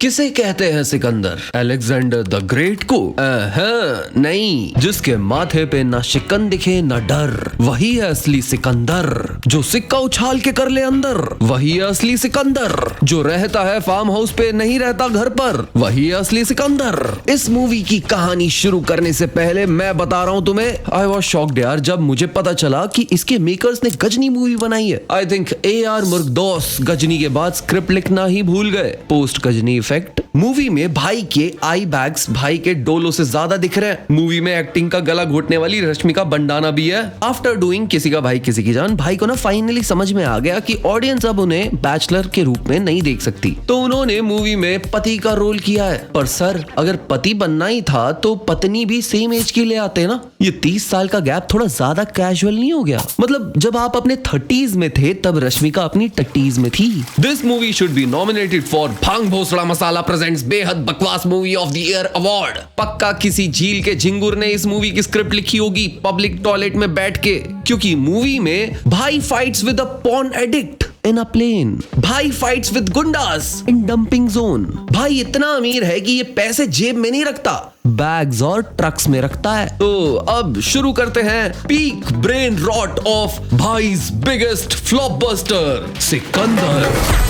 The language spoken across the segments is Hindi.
किसे कहते हैं सिकंदर? अलेक्जेंडर द ग्रेट को? नहीं, जिसके माथे पे ना शिकन दिखे ना डर, वही है असली सिकंदर। जो सिक्का उछाल के कर ले अंदर, वही है असली सिकंदर। जो रहता है फार्म हाउस पे, नहीं रहता घर पर, वही है असली सिकंदर। इस मूवी की कहानी शुरू करने से पहले मैं बता रहा हूँ तुम्हें, आई वॉज शॉक्ड यार जब मुझे पता चला कि इसके मेकर्स ने गजनी मूवी बनाई है। आई थिंक AR मुर्गदौस गजनी के बाद स्क्रिप्ट लिखना ही भूल गए। पोस्ट गजनी मूवी में भाई के आई बैग्स भाई के डोलों से ज्यादा दिख रहे हैं। मूवी में एक्टिंग का गला घोटने वाली रश्मिका बंडाना भी है। आफ्टर डूइंग किसी का भाई किसी की जान, भाई को ना फाइनली समझ में आ गया कि ऑडियंस अब उन्हें बैचलर के रूप में नहीं देख सकती, तो उन्होंने मूवी में पति का रोल किया है। पर सर, अगर पति बनना ही था तो पत्नी भी सेम एज की ले आते ना। ये 30 साल का गैप थोड़ा ज्यादा कैजुअल नहीं हो गया? मतलब जब आप अपने 30s में थे तब रश्मिका अपनी 30s में थी। This movie should be nominated for भांग भोसड़ा मसाला प्रेजेंट्स बेहद बकवास movie of the year award. पक्का किसी झील के झिंगुर ने इस मूवी की स्क्रिप्ट लिखी होगी पब्लिक टॉयलेट में बैठ के, क्योंकि मूवी में भाई fights with a porn addict in a plane, भाई फाइट्स विद गुंडास इन डंपिंग जोन। भाई इतना अमीर है कि ये पैसे जेब में नहीं रखता, बैग्स और ट्रक्स में रखता है। तो अब शुरू करते हैं पीक ब्रेन रॉट ऑफ भाई's बिगेस्ट फ्लॉपबस्टर सिकंदर।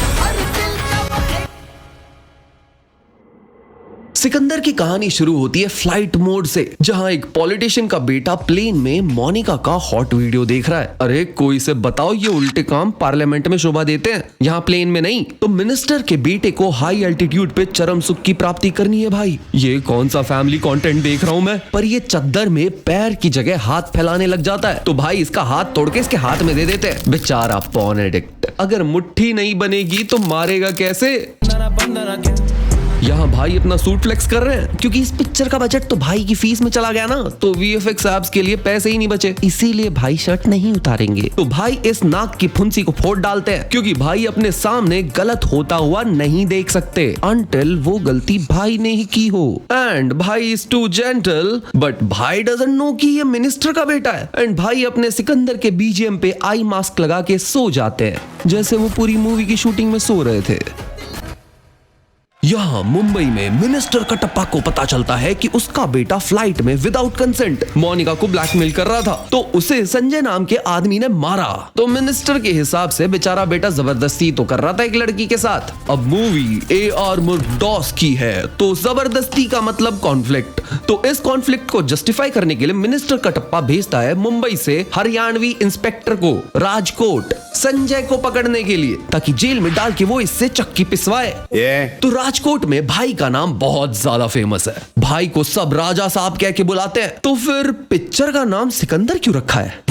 सिकंदर की कहानी शुरू होती है फ्लाइट मोड से, जहां एक पॉलिटिशियन का बेटा प्लेन में मोनिका का हॉट वीडियो देख रहा है। अरे कोई से बताओ, ये उल्टे काम पार्लियामेंट में शोभा देते हैं, यहाँ प्लेन में नहीं। तो मिनिस्टर के बेटे को हाई एल्टीट्यूड पे चरम सुख की प्राप्ति करनी है। भाई ये कौन सा फैमिली कंटेंट देख रहा हूँ मैं? पर ये चद्दर में पैर की जगह हाथ फैलाने लग जाता है, तो भाई इसका हाथ तोड़ के इसके हाथ में दे देते हैं। बेचारा पॉर्न एडिक्ट, अगर मुट्ठी नहीं बनेगी तो मारेगा कैसे? यहाँ भाई अपना सूट फ्लेक्स कर रहे हैं, क्योंकि इस पिक्चर का बजट तो भाई की फीस में चला गया ना, तो VFX एप्स के लिए पैसे ही नहीं बचे, इसीलिए भाई शर्ट नहीं उतारेंगे। तो भाई इस नाक की फुंसी को फोड़ डालते हैं, क्योंकि भाई अपने सामने गलत होता हुआ नहीं देख सकते अनटिल वो गलती भाई ने ही की हो। एंड भाई इज टू जेंटल, बट भाई डजंट नो कि ये मिनिस्टर का बेटा है। एंड भाई अपने सिकंदर के BGM पे आई मास्क लगा के सो जाते हैं, जैसे वो पूरी मूवी की शूटिंग में सो रहे थे। यहाँ मुंबई में मिनिस्टर कटप्पा को पता चलता है कि उसका बेटा फ्लाइट में विदाउट कंसेंट मोनिका को ब्लैकमेल कर रहा था, तो उसे संजय नाम के आदमी ने मारा। तो मिनिस्टर के हिसाब से बेचारा बेटा जबरदस्ती तो कर रहा था एक लड़की के साथ। अब मूवी AR मुर्गदौस की है, तो जबरदस्ती का मतलब कॉन्फ्लिक्ट। तो इस कॉन्फ्लिक्ट को जस्टिफाई करने के लिए मिनिस्टर कटप्पा भेजता है मुंबई से हरियाणवी इंस्पेक्टर को राजकोट संजय को पकड़ने के लिए, ताकि जेल में डाल के वो इससे चक्की पिसवाए। तो राजकोट में भाई का नाम बहुत ज्यादा फेमस है, भाई को सब राजा साहब कह के बुलाते हैं। तो फिर पिक्चर का नाम सिकंदर क्यों रखा है?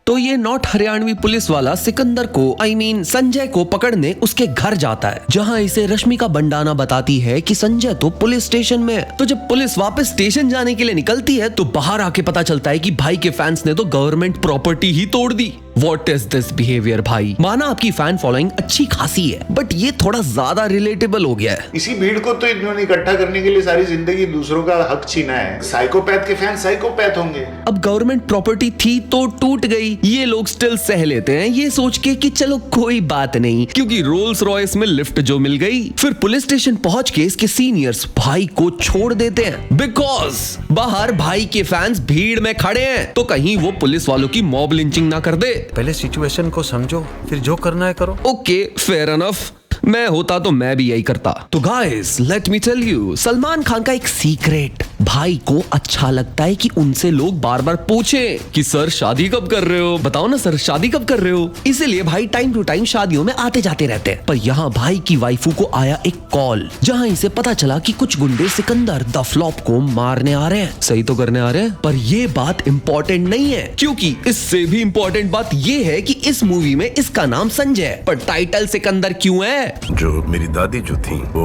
तो ये नॉट हरियाणवी पुलिस वाला सिकंदर को संजय को पकड़ने उसके घर जाता है, जहां इसे रश्मिका बंडाना बताती है कि संजय तो पुलिस स्टेशन में है। तो जब पुलिस वापस स्टेशन जाने के लिए निकलती है, तो बाहर आके पता चलता है कि भाई के फैंस ने तो गवर्नमेंट प्रॉपर्टी ही तोड़ दी। What is this behavior भाई? माना आपकी फैन फॉलोइंग अच्छी खासी है, बट ये थोड़ा ज्यादा रिलेटेबल हो गया है। इसी भीड़ को तो इन्होंने इकट्ठा करने के लिए सारी जिंदगी दूसरों का हक छीना है। साइकोपैथ के फैन साइकोपैथ होंगे। अब गवर्नमेंट प्रॉपर्टी थी तो टूट गई, ये लोग स्टिल सह लेते हैं, ये सोच के कि चलो कोई बात नहीं, क्योंकि रोल्स रॉयस में लिफ्ट जो मिल गई। फिर पुलिस स्टेशन पहुंच के इसके सीनियर्स भाई को छोड़ देते हैं, बिकॉज बाहर भाई के फैंस भीड़ में खड़े हैं, तो कहीं वो पुलिस वालों की मॉब लिंचिंग ना कर दे। पहले सिचुएशन को समझो, फिर जो करना है करो। Okay, fair enough. मैं होता तो मैं भी यही करता। तो guys let me tell you, Salman Khan का एक सीक्रेट, भाई को अच्छा लगता है कि उनसे लोग बार बार पूछें कि सर शादी कब कर रहे हो, बताओ ना सर शादी कब कर रहे हो। इसीलिए भाई टाइम टू टाइम शादियों में आते जाते रहते हैं। पर यहाँ भाई की वाइफू को आया एक कॉल, जहाँ इसे पता चला कि कुछ गुंडे सिकंदर द फ्लॉप को मारने आ रहे हैं। सही तो करने आ रहे हैं, पर ये बात इम्पोर्टेंट नहीं है, क्योंकि इससे भी इम्पोर्टेंट बात ये है कि इस मूवी में इसका नाम संजय है, पर टाइटल सिकंदर क्यों है? जो मेरी दादी जो थी वो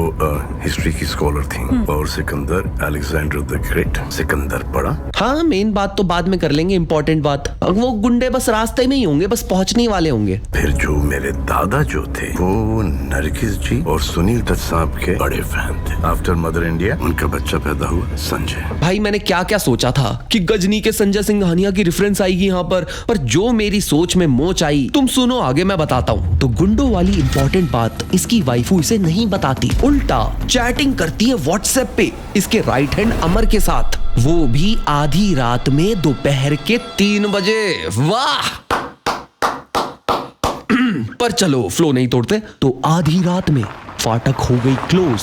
हिस्ट्री की स्कॉलर थी, और Sikandar Alexander the great Sikandar पढ़ा? हाँ, मेन बात तो बाद में कर लेंगे, इंपॉर्टेंट बात। अब वो गुंडे बस रास्ते में ही होंगे, बस पहुंचने वाले होंगे। फिर जो मेरे दादा जो थे वो नरगिस जी और सुनील दत्त साहब के बड़े फैन थे। आफ्टर मदर इंडिया उनका बच्चा पैदा हुआ संजय। भाई मैंने क्या क्या सोचा था कि गजनी के संजय सिंघानिया की रेफरेंस आएगी यहाँ पर जो मेरी सोच में मोच आई, तुम सुनो आगे मैं बताता हूँ। तो गुंडों वाली इंपॉर्टेंट बात इसकी वाइफू इसे नहीं बताती, उल्टा चैटिंग करती है व्हाट्सएप पे इसके राइट हैंड अमर के साथ, वो भी आधी रात में दोपहर के 3 बजे। वाह! पर चलो फ्लो नहीं तोड़ते। तो आधी रात में फाटक हो गई क्लोज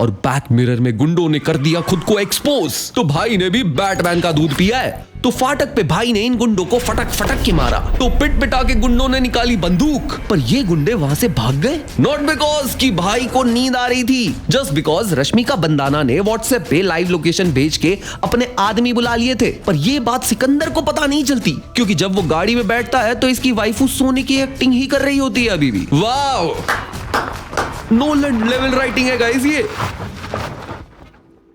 और बैक मिरर में गुंडों ने कर दिया खुद को एक्सपोज। तो भाई ने भी बैटमैन का दूध पिया है, तो फाटक पे भाई ने इन गुंडों को फटक फटक के मारा। तो पिट पिटा के गुंडों ने निकाली बंदूक, पर ये गुंडे वहां से भाग गए। नॉट बिकॉज कि भाई को नींद आ रही थी, जस्ट बिकॉज रश्मिका बंदाना ने व्हाट्सएप पे लाइव लोकेशन भेज के अपने आदमी बुला लिए थे। पर ये बात सिकंदर को पता नहीं चलती, क्योंकि जब वो गाड़ी में बैठता है तो इसकी वाइफू सोने की एक्टिंग ही कर रही होती है अभी भी। वाओ, नोलन लेवल राइटिंग है गाइस ये।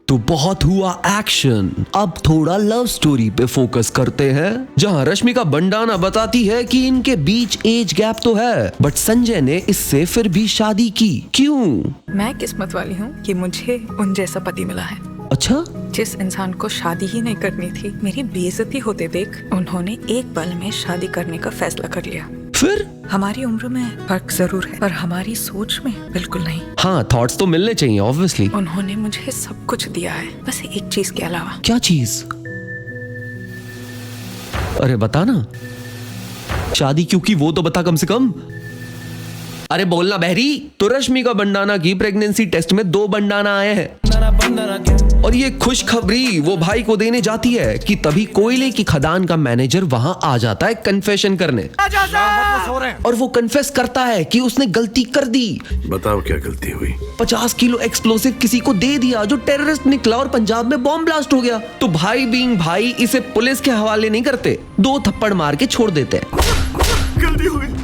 तो बहुत हुआ एक्शन, अब थोड़ा लव स्टोरी पे फोकस करते हैं, जहां रश्मिका बंडाना बताती है कि इनके बीच एज गैप तो है, बट संजय ने इससे फिर भी शादी की। क्यों? मैं किस्मत वाली हूँ कि मुझे उन जैसा पति मिला है। अच्छा, जिस इंसान को शादी ही नहीं करनी थी, मेरी बेइज्जती होते देख उन्होंने एक पल में शादी करने का फैसला कर लिया। फिर हमारी उम्र में फर्क जरूर है, पर हमारी सोच में बिल्कुल नहीं। हाँ, थॉट्स तो मिलने चाहिए ऑब्वियसली। उन्होंने मुझे सब कुछ दिया है, बस एक चीज के अलावा। क्या चीज? अरे बता ना, शादी क्यों की वो तो बता कम से कम। अरे बोलना बहरी। तो रश्मिका बंडाना की प्रेगनेंसी टेस्ट में 2 बंडाना आए हैं, और ये खुशखबरी वो भाई को देने जाती है कि तभी कोयले की खदान का मैनेजर वहां आ जाता है कन्फेशन करने, और वो कन्फेस करता है कि उसने गलती कर दी। बताओ क्या गलती हुई? 50 किलो एक्सप्लोसिव किसी को दे दिया जो टेररिस्ट निकला और पंजाब में बॉम्ब ब्लास्ट हो गया। तो भाई बीइंग भाई इसे पुलिस के हवाले नहीं करते, 2 थप्पड़ मार के छोड़ देते हैं।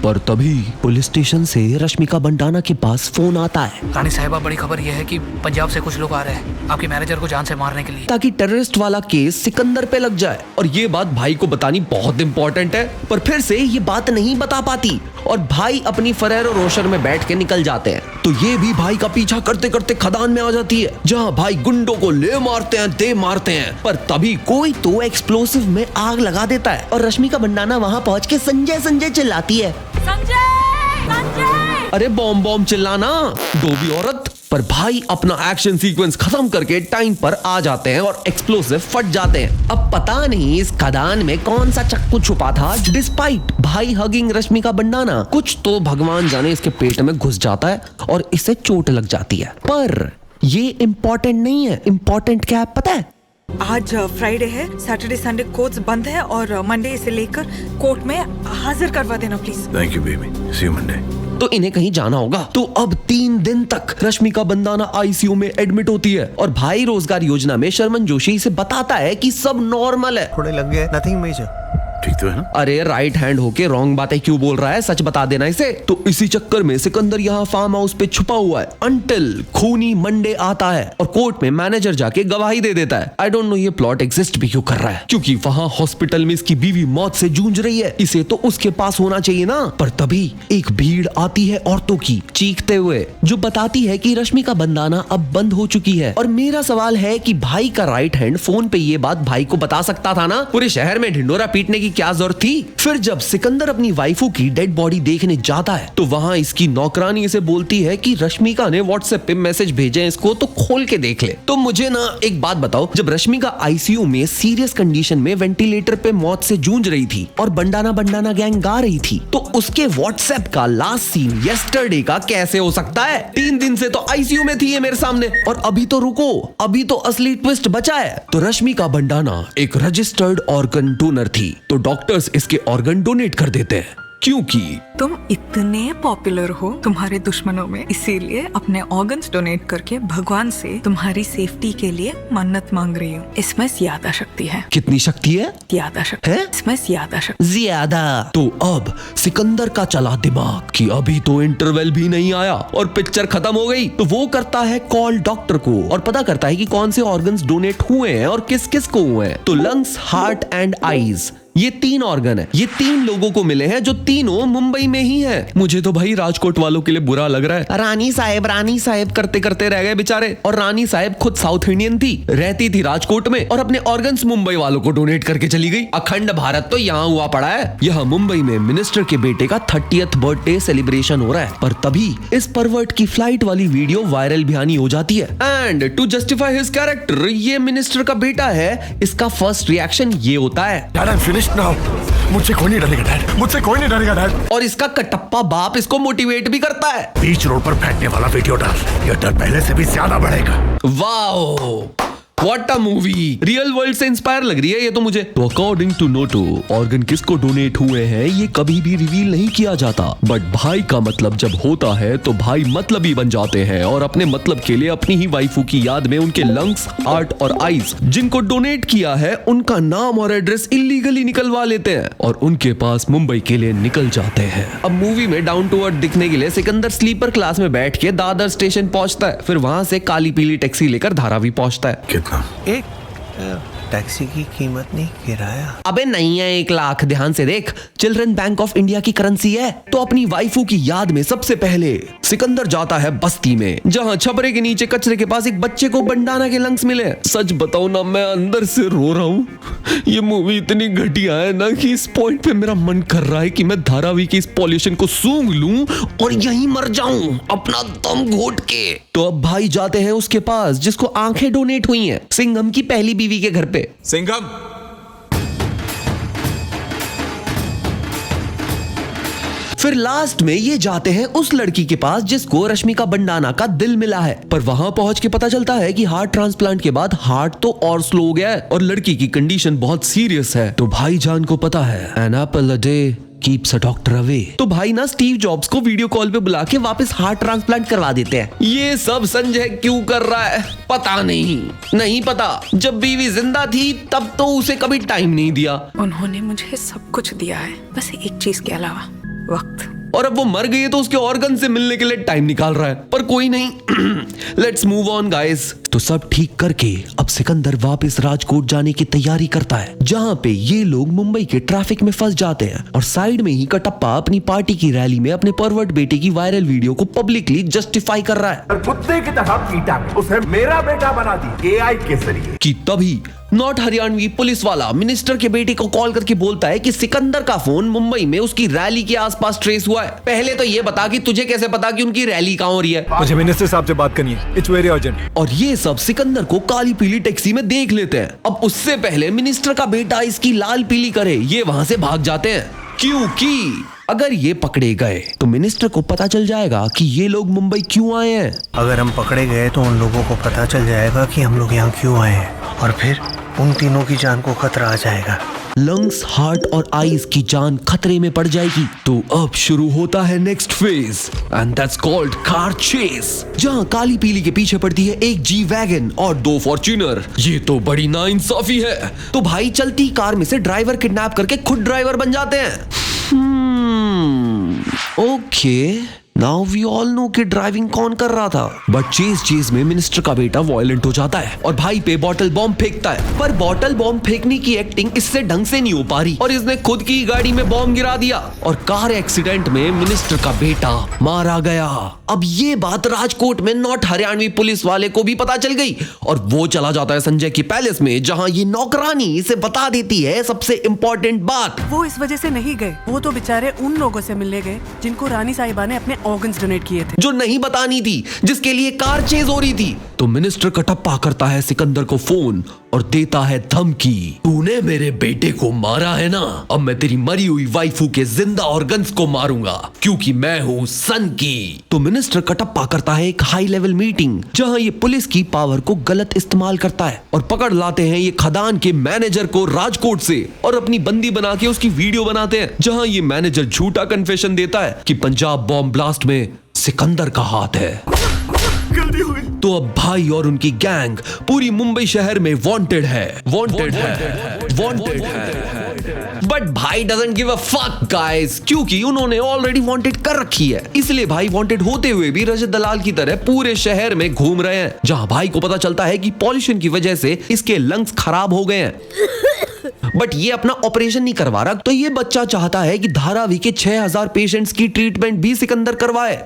पर तभी पुलिस स्टेशन से रश्मिका बंडाना के पास फोन आता है। रानी साहिबा, बड़ी खबर यह है कि पंजाब से कुछ लोग आ रहे हैं आपके मैनेजर को जान से मारने के लिए, ताकि टेररिस्ट वाला केस सिकंदर पे लग जाए। और ये बात भाई को बतानी बहुत इंपॉर्टेंट है, पर फिर से ये बात नहीं बता पाती, और भाई अपनी फरेरो रोशर में बैठ के निकल जाते हैं। तो ये भी भाई का पीछा करते करते खदान में आ जाती है, जहां भाई गुंडों को ले मारते हैं, दे मारते हैं। पर तभी कोई तो एक्सप्लोसिव में आग लगा देता है, और रश्मिका बंडाना वहां पहुंच के संजय संजय चिल्लाती है। संजय, संजय! अरे बॉम्ब बॉम्ब चिल्लाना, डोबी औरत। पर भाई अपना एक्शन सीक्वेंस खत्म करके टाइम पर आ जाते हैं और एक्सप्लोसिव फट जाते हैं। अब पता नहीं इस खदान में कौन सा चक्कू छुपा था, डिस्पाइट भाई हगिंग रश्मिका बंडाना, कुछ तो भगवान जाने इसके पेट में घुस जाता है और इसे चोट लग जाती है। पर ये इम्पोर्टेंट नहीं है, इम्पोर्टेंट क्या है पता है? आज फ्राइडे है, सैटरडे संडे कोर्ट्स बंद है, और मंडे इसे लेकर कोर्ट में हाजिर करवा देना please. Thank you baby, see you Monday. तो इन्हें कहीं जाना होगा। तो अब 3 दिन तक रश्मिका बंदाना आईसीयू में एडमिट होती है, और भाई रोजगार योजना में शर्मन जोशी इसे बताता है कि सब नॉर्मल है। थोड़े लग गए, नथिंग मेजर। ठीक तो है ना? अरे राइट हैंड होके रॉन्ग बातें क्यों बोल रहा है, सच बता देना इसे। तो इसी चक्कर में सिकंदर यहाँ फार्म हाउस पे छुपा हुआ है, अंटिल खूनी मंडे आता है और कोर्ट में मैनेजर जाके गवाही दे देता है। आई डोंट नो ये प्लॉट एग्जिस्ट भी क्यों कर रहा है, क्योंकि वहाँ हॉस्पिटल में इसकी बीवी मौत से जूझ रही है, इसे तो उसके पास होना चाहिए ना। पर तभी एक भीड़ आती है औरतों की चीखते हुए, जो बताती है कि रश्मिका बंदाना अब बंद हो चुकी है। और मेरा सवाल है कि भाई का राइट हैंड फोन पे ये बात भाई को बता सकता था ना, पूरे शहर में ढिंडोरा पीटने की क्या जरूरत थी। फिर जब सिकंदर अपनी वाइफू की डेड बॉडी देखने जाता है, तो वहां इसकी नौकरानी इसे बोलती है कि रश्मिका ने व्हाट्सएप पे मैसेज भेजे हैं इसको, तो खोल के देख ले। तो मुझे ना एक बात बताओ, जब रश्मिका आईसीयू में सीरियस कंडीशन में वेंटिलेटर पे मौत से जूझ रही थी और बंडाना बंडाना गैंग गा रही थी, तो उसके व्हाट्सएप का लास्ट सीन यस्टरडे का कैसे हो सकता है? 3 दिन से तो आईसीयू में थी ये मेरे सामने, और अभी तो रुको, अभी तो असली ट्विस्ट बचा है। तो रश्मिका बंडाना एक रजिस्टर्ड ऑर्गन डोनर थी, तो डॉक्टर्स इसके ऑर्गन डोनेट कर देते हैं। क्योंकि तुम इतने पॉपुलर हो तुम्हारे दुश्मनों में, इसीलिए अपने ऑर्गन्स डोनेट करके भगवान से तुम्हारी सेफ्टी के लिए मन्नत मांग रही हूँ। इसमें ज्यादा शक्ति है। कितनी शक्ति है? ज्यादा शक्ति है? इसमें ज्यादा शक्ति। ज्यादा। तो अब सिकंदर का चला दिमाग कि अभी तो इंटरवल भी नहीं आया और पिक्चर खत्म हो गई, तो वो करता है कॉल डॉक्टर को और पता करता है कि कौन से ऑर्गन्स डोनेट हुए हैं और किस किस को हुए हैं। तो लंग्स, हार्ट एंड आईज, ये 3 ऑर्गन है। ये 3 लोगों को मिले हैं जो तीनों मुंबई में ही है। मुझे तो भाई राजकोट वालों के लिए बुरा लग रहा है। रानी साहेब करते करते रह गए बेचारे। और रानी साहेब खुद साउथ इंडियन थी, रहती थी राजकोट में और अपने ऑर्गन्स मुंबई वालों को डोनेट करके चली गई। अखंड भारत तो यहाँ हुआ पड़ा है। यहाँ मुंबई में मिनिस्टर के बेटे का 30th बर्थडे सेलिब्रेशन हो रहा है, पर तभी इस परवर्ट की फ्लाइट वाली वीडियो वायरल भी हो जाती है। And to justify his character, ये मिनिस्टर का बेटा है, इसका फर्स्ट रिएक्शन ये होता है मुझसे कोई नहीं डरेगा डैड, मुझसे कोई नहीं डरेगा डैड। और इसका कटप्पा बाप इसको मोटिवेट भी करता है। बीच रोड पर फेंकने वाला वीडियो डाल, यह डर पहले से भी ज्यादा बढ़ेगा। Wow, what a movie. Real world से इंस्पायर लग रही है ये तो मुझे। तो अकॉर्डिंग टू नोटो, ऑर्गन किसको डोनेट हुए हैं ये कभी भी रिवील नहीं किया जाता, बट भाई का मतलब जब होता है तो भाई मतलबी बन जाते हैं और अपने मतलब के लिए अपनी ही वाइफू की याद में उनके लंग्स, हार्ट और आईज जिनको डोनेट किया है उनका नाम और एड्रेस इलीगली निकलवा लेते हैं और उनके पास मुंबई के लिए निकल जाते हैं। अब मूवी में डाउन टू अर्थ दिखने के लिए सिकंदर स्लीपर क्लास में बैठ के दादर स्टेशन पहुंचता है, फिर वहां से काली पीली टैक्सी लेकर धारावी पहुंचता है। एक टैक्सी की कीमत नहीं, किराया। अबे नहीं है 1 लाख, ध्यान से देख, चिल्ड्रन बैंक ऑफ इंडिया की करेंसी है। तो अपनी वाइफू की याद में सबसे पहले सिकंदर जाता है बस्ती में, जहां छपरे के नीचे कचरे के पास एक बच्चे को बंडाना के लंग्स मिले। सच बताऊं ना, मैं अंदर से रो रहा हूँ। ये मूवी इतनी घटिया है ना कि इस पॉइंट पे मेरा मन कर रहा है कि मैं धारावी की इस पॉल्यूशन को सूंघ लूं और यहीं मर जाऊं अपना दम घोट के। तो अब भाई जाते हैं उसके पास जिसको आंखें डोनेट हुई हैं, सिंघम की पहली बीवी के घर पे। सिंघम, फिर लास्ट में ये जाते हैं उस लड़की के पास जिसको रश्मिका बंडाना का दिल मिला है, पर वहां पहुंच के पता चलता है कि हार्ट ट्रांसप्लांट के बाद हार्ट तो और स्लो हो गया है और लड़की की कंडीशन बहुत सीरियस है। तो भाईजान को पता है an apple a day keeps a doctor away. तो भाई ना स्टीव जॉब्स को वीडियो कॉल पे बुला के वापस हार्ट ट्रांसप्लांट करवा देते हैं। ये सब संजय क्यों कर रहा है पता नहीं पता। जब बीवी जिंदा थी तब तो उसे कभी टाइम नहीं दिया। उन्होंने मुझे सब कुछ दिया है, बस एक चीज के अलावा, वक्त। और अब वो मर गई है तो उसके ऑर्गन से मिलने के लिए टाइम निकाल रहा है, पर कोई नहीं। Let's move on guys. तो सब ठीक करके अब सिकंदर वापस राजकोट जाने की तैयारी करता है, जहाँ पे ये लोग मुंबई के ट्रैफिक में फंस जाते हैं और साइड में ही कटप्पा अपनी पार्टी की रैली में अपने परवर्ट बेटे की वायरल वीडियो को पब्लिकली जस्टिफाई कर रहा है। कुत्ते की तरह पीटा, उसे मेरा बेटा बना दी AI के जरिए। कि तभी नॉट हरियाणवी पुलिस वाला मिनिस्टर के बेटे को कॉल करके बोलता है कि सिकंदर का फोन मुंबई में उसकी रैली के आसपास ट्रेस हुआ है। पहले तो ये बता कि तुझे कैसे पता कि उनकी रैली कहाँ हो रही है? मुझे मिनिस्टर साहब से बात करनी है, इट्स वेरी अर्जेंट। और ये सब सिकंदर को काली पीली टैक्सी में देख लेते हैं। अब उससे पहले मिनिस्टर का बेटा इसकी लाल पीली करे ये वहां से भाग जाते हैं, क्योंकि अगर ये पकड़े गए तो मिनिस्टर को पता चल जाएगा कि ये लोग मुंबई क्यों आए हैं। अगर हम पकड़े गए तो उन लोगों को पता चल जाएगा कि हम लोग यहाँ क्यों आए हैं और फिर उन तीनों की जान को खतरा आ जाएगा। लंग्स, हार्ट और आईज की जान खतरे में पड़ जाएगी। तो अब शुरू होता है next phase and that's called car chess, जहां काली पीली के पीछे पड़ती है एक जी वैगन और 2 फॉर्च्यूनर। ये तो बड़ी नाइंसाफी है। तो भाई चलती कार में से ड्राइवर किडनैप करके खुद ड्राइवर बन जाते हैं। Okay, now we all know कि ड्राइविंग कौन कर रहा था। बट चेज में मिनिस्टर का बेटा वायलेंट हो जाता है और भाई पे बॉटल बॉम्ब फेंकता है, पर बॉटल बॉम्ब फेंकने की एक्टिंग इससे ढंग से नहीं हो पा रही और इसने खुद की गाड़ी में बॉम्ब गिरा दिया और कार एक्सीडेंट में मिनिस्टर का बेटा मारा गया। अब ये बात राजकोट में नॉट हरियाणवी पुलिस वाले को भी पता चल गई और वो चला जाता है संजय की पैलेस में, जहां ये नौकरानी इसे बता देती है सबसे इम्पोर्टेंट बात। वो इस वजह से नहीं गए, वो तो बेचारे उन लोगों से मिलने गए जिनको रानी साहिबा ने अपने ऑर्गन्स डोनेट किए थे, जो नहीं बतानी थी, जिसके लिए कार चेज हो रही थी। तो मिनिस्टर कटप्पा करता है सिकंदर को फोन और देता है धमकी, तूने मेरे बेटे को मारा है ना, अब मैं तेरी मरी हुई वाइफू के जिंदा ऑर्गन्स को मारूंगा क्योंकि मैं हूँ सन की। तो मिनिस्टर कटप्पा करता है एक हाई लेवल मीटिंग जहाँ ये पुलिस की पावर को गलत इस्तेमाल करता है और पकड़ लाते हैं ये खदान के मैनेजर को राजकोट से और अपनी बंदी बना के उसकी वीडियो बनाते हैं जहाँ ये मैनेजर झूठा कन्फेशन देता है कि पंजाब बॉम्ब ब्लास्ट में सिकंदर का हाथ है। तो अब भाई और उनकी गैंग पूरी मुंबई शहर में वांटेड है। बट भाई doesn't give a fuck guys, क्योंकि उन्होंने ऑलरेडी वांटेड कर रखी है। इसलिए भाई वांटेड होते हुए भी रजत दलाल की तरह पूरे शहर में घूम रहे हैं जहां भाई को पता चलता है कि पॉल्यूशन की वजह से इसके लंग्स खराब हो गए हैं। बट ये अपना ऑपरेशन नहीं करवा रहा, तो ये बच्चा चाहता है कि धारावी के 6000 पेशेंट्स की ट्रीटमेंट भी सिकंदर करवाए।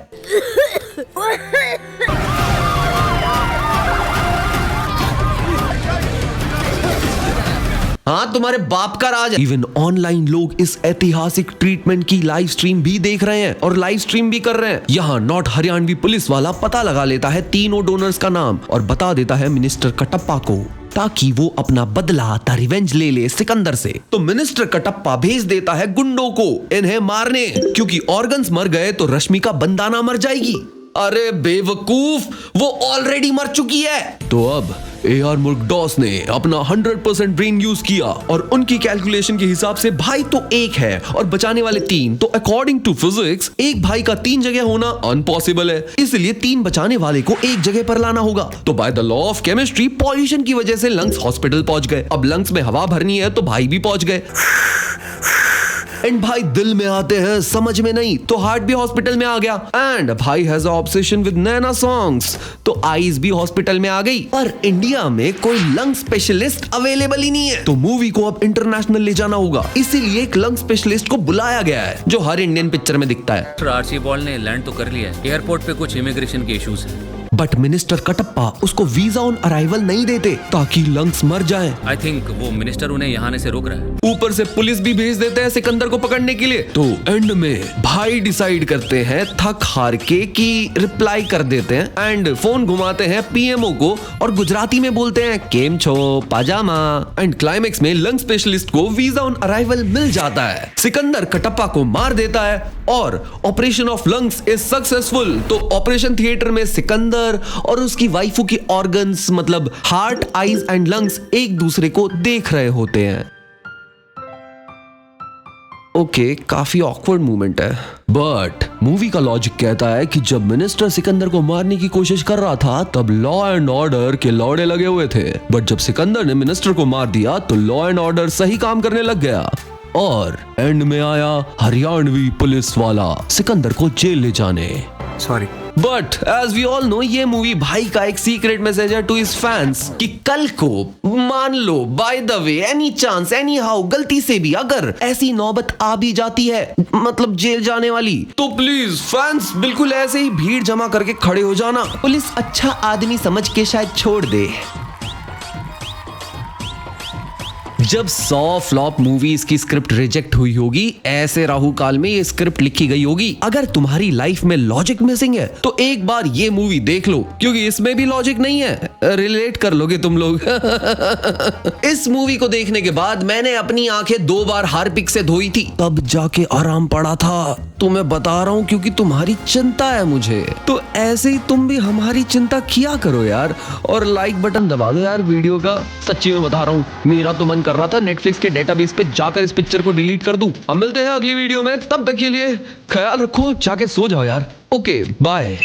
हाँ, तुम्हारे बाप का राज है। इवन ऑनलाइन लोग इस ऐतिहासिक ट्रीटमेंट की लाइव स्ट्रीम भी देख रहे हैं और लाइव स्ट्रीम भी कर रहे हैं। यहाँ नॉट हरियाणवी पुलिस वाला पता लगा लेता है तीनों डोनर्स का नाम और बता देता है मिनिस्टर कटप्पा को, ताकि वो अपना बदला द रिवेंज ले सिकंदर से। तो मिनिस्टर कटप्पा भेज देता है गुंडों को इन्हें मारने, क्योंकि ऑर्गन्स मर गए तो रश्मिका बंदाना मर जाएगी। अरे बेवकूफ, वो ऑलरेडी मर चुकी है। तो अब AR मुर्गडॉस ने अपना 100% ब्रेन यूज किया और उनकी कैलकुलेशन के हिसाब से भाई तो एक है और बचाने वाले 3, तो अकॉर्डिंग टू फिजिक्स एक भाई का 3 जगह होना अनपॉसिबल है, इसलिए 3 बचाने वाले को एक जगह पर लाना होगा। तो by the law of chemistry pollution की वजह से लंग्स हॉस्पिटल पहुंच गए। अब लंग्स में हवा भरनी है तो भाई भी पहुंच गए। एंड भाई दिल में आते हैं, समझ में नहीं, तो हार्ट भी हॉस्पिटल में आ गया। एंड भाई has a obsession with Naina songs, तो आईज भी हॉस्पिटल में आ गई। और इंडिया में कोई लंग स्पेशलिस्ट अवेलेबल ही नहीं है, तो मूवी को अब इंटरनेशनल ले जाना होगा। इसीलिए एक लंग स्पेशलिस्ट को बुलाया गया है जो हर इंडियन पिक्चर में दिखता है। आर्चीबाल्ड ने लैंड तो कर लिया है, एयरपोर्ट पे कुछ इमिग्रेशन के इश्यूज हैं। बट मिनिस्टर कटप्पा उसको वीजा ऑन अराइवल नहीं देते ताकि लंग्स मर जाएं। आई थिंक वो मिनिस्टर उन्हें यहाँ आने से रोक रहा है। ऊपर से पुलिस भी भेज देते हैं सिकंदर को पकड़ने के लिए। तो एंड में भाई डिसाइड करते हैं थक हार के कि रिप्लाई कर देते हैं एंड फोन घुमाते हैं पीएमओ को और गुजराती में बोलते हैं केम छो पाजामा। एंड क्लाइमेक्स में लंग स्पेशलिस्ट को वीजा ऑन अराइवल मिल जाता है। सिकंदर कटप्पा को मार देता है और operation of lungs is successful. तो ऑपरेशन थिएटर में सिकंदर और उसकी वाइफू की ऑर्गन्स मतलब हार्ट, आईज एंड लंग्स एक दूसरे को देख रहे होते हैं। ओके, काफी ऑकवर्ड मोमेंट है, बट मूवी का लॉजिक कहता है कि जब मिनिस्टर सिकंदर को मारने की कोशिश कर रहा था तब लॉ एंड ऑर्डर के लौड़े लगे हुए थे, बट जब सिकंदर ने मिनिस्टर को मार दिया तो लॉ एंड ऑर्डर सही काम करने लग गया और एंड में आया हरियाणवी पुलिस वाला सिकंदर को जेल ले जाने। Sorry. But as we all know ये मूवी भाई का एक सीक्रेट मैसेज है टू हिज फैंस कि कल को मान लो by the way any chance anyhow गलती से भी अगर ऐसी नौबत आ भी जाती है मतलब जेल जाने वाली, तो प्लीज फैंस बिल्कुल ऐसे ही भीड़ जमा करके खड़े हो जाना। पुलिस अच्छा आदमी समझ के शायद छोड़ दे। जब 100 फ्लॉप मूवीज की स्क्रिप्ट रिजेक्ट हुई होगी, ऐसे राहु काल में ये स्क्रिप्ट लिखी गई होगी। अगर तुम्हारी लाइफ में लॉजिक मिसिंग है तो एक बार ये मूवी देख लो, क्योंकि इसमें भी लॉजिक नहीं है। रिलेट कर लोगे तुम लोग। इस मूवी को देखने के बाद मैंने अपनी आंखें 2 बार हार्पिक से धोई थी, तब जाके आराम पड़ा था। तो मैं बता रहा हूँ क्योंकि तुम्हारी चिंता है मुझे, तो ऐसे ही तुम भी हमारी चिंता किया करो यार, और लाइक बटन दबा दो यार वीडियो का। सच्ची में बता रहा हूँ, मेरा तो मन कर रहा था नेटफ्लिक्स के डेटाबेस पे जाकर इस पिक्चर को डिलीट कर दूं। हम मिलते हैं अगली वीडियो में, तब तक के लिए ख्याल रखो, जाके सो जाओ यार। Okay bye.